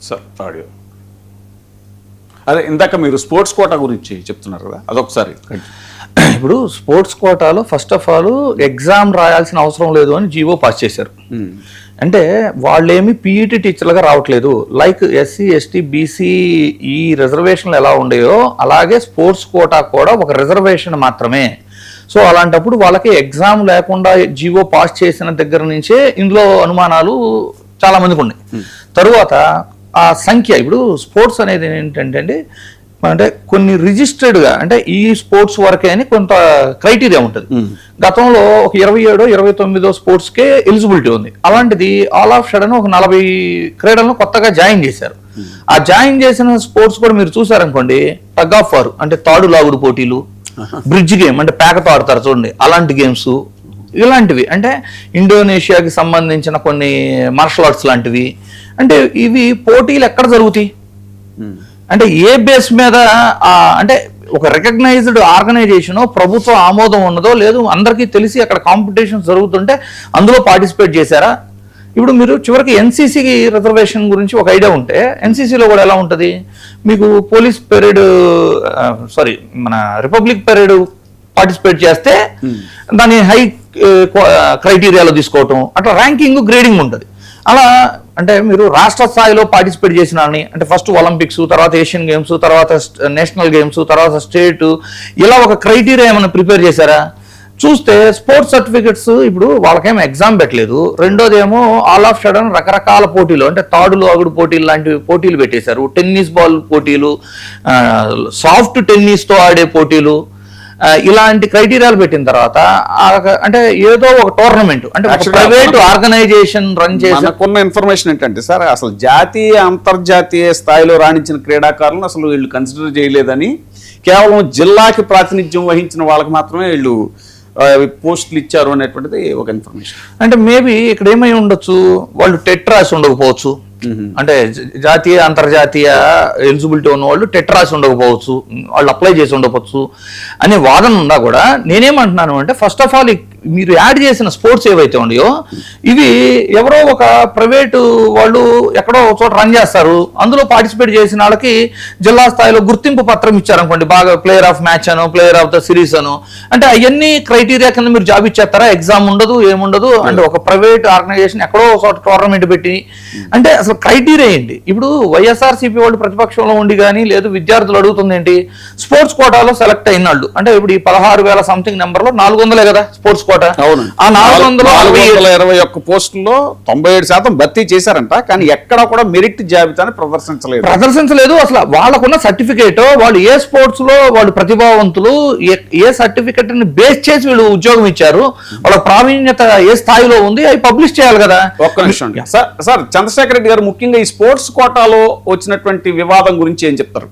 Sir audio అదే ఇందాక మీరు స్పోర్ట్స్ కోటా గురించి చెప్తున్నారు కదా, అదొకసారి. ఇప్పుడు స్పోర్ట్స్ కోటాలో ఫస్ట్ ఆఫ్ ఆల్ ఎగ్జామ్ రాయాల్సిన అవసరం లేదు అని జీవో పాస్ చేశారు. అంటే వాళ్ళేమి పీఈటీ టీచర్లుగా రావట్లేదు. లైక్ ఎస్సీ ఎస్టీ బీసీ ఈ రిజర్వేషన్లు ఎలా ఉండేయో అలాగే స్పోర్ట్స్ కోటా కూడా ఒక రిజర్వేషన్ మాత్రమే. సో అలాంటప్పుడు వాళ్ళకి ఎగ్జామ్ లేకుండా జీవో పాస్ చేసిన దగ్గర నుంచే ఇందులో అనుమానాలు చాలా మందికి ఉన్నాయి. తరువాత ఆ సంఖ్య, ఇప్పుడు స్పోర్ట్స్ అనేది ఏంటంటే అంటే కొన్ని రిజిస్టర్డ్గా అంటే ఈ స్పోర్ట్స్ వరకే అని కొంత క్రైటీరియా ఉంటుంది. గతంలో ఒక 27, 29 స్పోర్ట్స్కే ఎలిజిబిలిటీ ఉంది. అలాంటిది ఆల్ ఆఫ్ సడన్ ఒక 40 క్రీడలను కొత్తగా జాయిన్ చేశారు. ఆ జాయిన్ చేసిన స్పోర్ట్స్ కూడా మీరు చూసారనుకోండి, టగ్ ఆఫ్ వార్ అంటే తాడు లాగుడు పోటీలు, బ్రిడ్జ్ గేమ్ అంటే పేకతో ఆడతారు చూడండి, అలాంటి గేమ్స్, ఇలాంటివి అంటే ఇండోనేషియాకి సంబంధించిన కొన్ని మార్షల్ ఆర్ట్స్ లాంటివి. అంటే ఇవి పోటీలు ఎక్కడ జరుగుతాయి అంటే ఏ బేస్ మీద అంటే ఒక రికగ్నైజ్డ్ ఆర్గనైజేషన్ ప్రభుత్వ ఆమోదం ఉన్నదో లేదు అందరికీ తెలిసి అక్కడ కాంపిటీషన్స్ జరుగుతుంటే అందులో పార్టిసిపేట్ చేశారా? ఇప్పుడు మీరు చివరికి ఎన్సీసీకి రిజర్వేషన్ గురించి ఒక ఐడియా ఉంటే ఎన్సీసీలో కూడా ఎలా ఉంటుంది, మీకు పోలీస్ పెరేడ్ మన రిపబ్లిక్ పెరేడ్ పార్టిసిపేట్ చేస్తే దాన్ని హై క్రైటీరియాలో తీసుకోవటం, అట్లా ర్యాంకింగ్ గ్రేడింగ్ ఉంటుంది. అలా అంటే మీరు రాష్ట్ర స్థాయిలో పార్టిసిపేట్ చేసిన అంటే ఫస్ట్ ఒలింపిక్స్, తర్వాత ఏషియన్ గేమ్స్, తర్వాత నేషనల్ గేమ్స్, తర్వాత స్టేట్, ఇలా ఒక క్రైటీరియా ఏమైనా ప్రిపేర్ చేశారా? చూస్తే స్పోర్ట్స్ సర్టిఫికెట్స్ ఇప్పుడు వాళ్ళకేమో ఎగ్జామ్ పెట్టలేదు. రెండోది ఏమో ఆల్ ఆఫ్ సడన్ రకరకాల పోటీలు అంటే తాడులు అగుడు పోటీలు లాంటివి పోటీలు పెట్టేశారు. టెన్నిస్ బాల్ పోటీలు, సాఫ్ట్ టెన్నిస్తో ఆడే పోటీలు, ఇలాంటి క్రైటీరియాలు పెట్టిన తర్వాత అంటే ఏదో ఒక టోర్నమెంట్ అంటే ప్రైవేట్ ఆర్గనైజేషన్ రన్ చేసి మనకున్న ఇన్ఫర్మేషన్ ఏంటంటే సార్, అసలు జాతీయ అంతర్జాతీయ స్థాయిలో రాణించిన క్రీడాకారులను అసలు వీళ్ళు కన్సిడర్ చేయలేదని, కేవలం జిల్లాకి ప్రాతినిధ్యం వహించిన వాళ్ళకి మాత్రమే వీళ్ళు పోస్టులు ఇచ్చారు అనేటువంటిది ఒక ఇన్ఫర్మేషన్. అంటే మేబీ ఇక్కడ ఏమై ఉండొచ్చు, వాళ్ళు టెట్ రాసి ఉండకపోవచ్చు, అంటే జాతీయ అంతర్జాతీయ ఎలిజిబిలిటీ ఉన్న వాళ్ళు టెట్ రాసి ఉండకపోవచ్చు, వాళ్ళు అప్లై చేసి ఉండకపోవచ్చు అనే వాదన ఉన్నా కూడా నేనేమంటున్నాను అంటే ఫస్ట్ ఆఫ్ ఆల్ మీరు యాడ్ చేసిన స్పోర్ట్స్ ఏవైతే ఉన్నాయో ఇవి ఎవరో ఒక ప్రైవేటు వాళ్ళు ఎక్కడో ఒక చోట రన్ చేస్తారు. అందులో పార్టిసిపేట్ చేసిన వాళ్ళకి జిల్లా స్థాయిలో గుర్తింపు పత్రం ఇచ్చారనుకోండి, బాగా ప్లేయర్ ఆఫ్ మ్యాచ్ అను, ప్లేయర్ ఆఫ్ ద సిరీస్ అను, అంటే అవన్నీ క్రైటీరియా కింద మీరు జాబ్ ఇచ్చేస్తారా? ఎగ్జామ్ ఉండదు, ఏముండదు. అంటే ఒక ప్రైవేట్ ఆర్గనైజేషన్ ఎక్కడో ఒక చోట టోర్నమెంట్ పెట్టి అంటే అసలు క్రైటీరియా ఏంటి? ఇప్పుడు వైఎస్ఆర్సీపీ వాళ్ళు ప్రతిపక్షంలో ఉండి కానీ లేదు విద్యార్థులు అడుగుతుంది ఏంటి, స్పోర్ట్స్ కోటాలో సెలెక్ట్ అయిన వాళ్ళు అంటే ఇప్పుడు ఈ 16,000 సంథింగ్ నెంబర్లో 400 కదా స్పోర్ట్స్ కోటా. అవును, ఆ 421 పోస్టుల్లో 97% భర్తీ చేశారంట. కానీ ఎక్కడ కూడా మెరిట్ జాబితాని ప్రదర్శించలేదు. అసలు వాళ్ళకున్న సర్టిఫికేట్, వాళ్ళు ఏ స్పోర్ట్స్ లో వాళ్ళు ప్రతిభావంతులు, ఏ సర్టిఫికేట్ ని బేస్ చేసి వీళ్ళు ఉద్యోగం ఇచ్చారు, వాళ్ళ ప్రావీణ్యత ఏ స్థాయిలో ఉంది, అవి పబ్లిష్ చేయాలి కదా. ఒక్క నిమిషం సార్, చంద్రశేఖర్ రెడ్డి గారు ముఖ్యంగా ఈ స్పోర్ట్స్ కోటాలో వచ్చినటువంటి వివాదం గురించి ఏం చెప్తారు?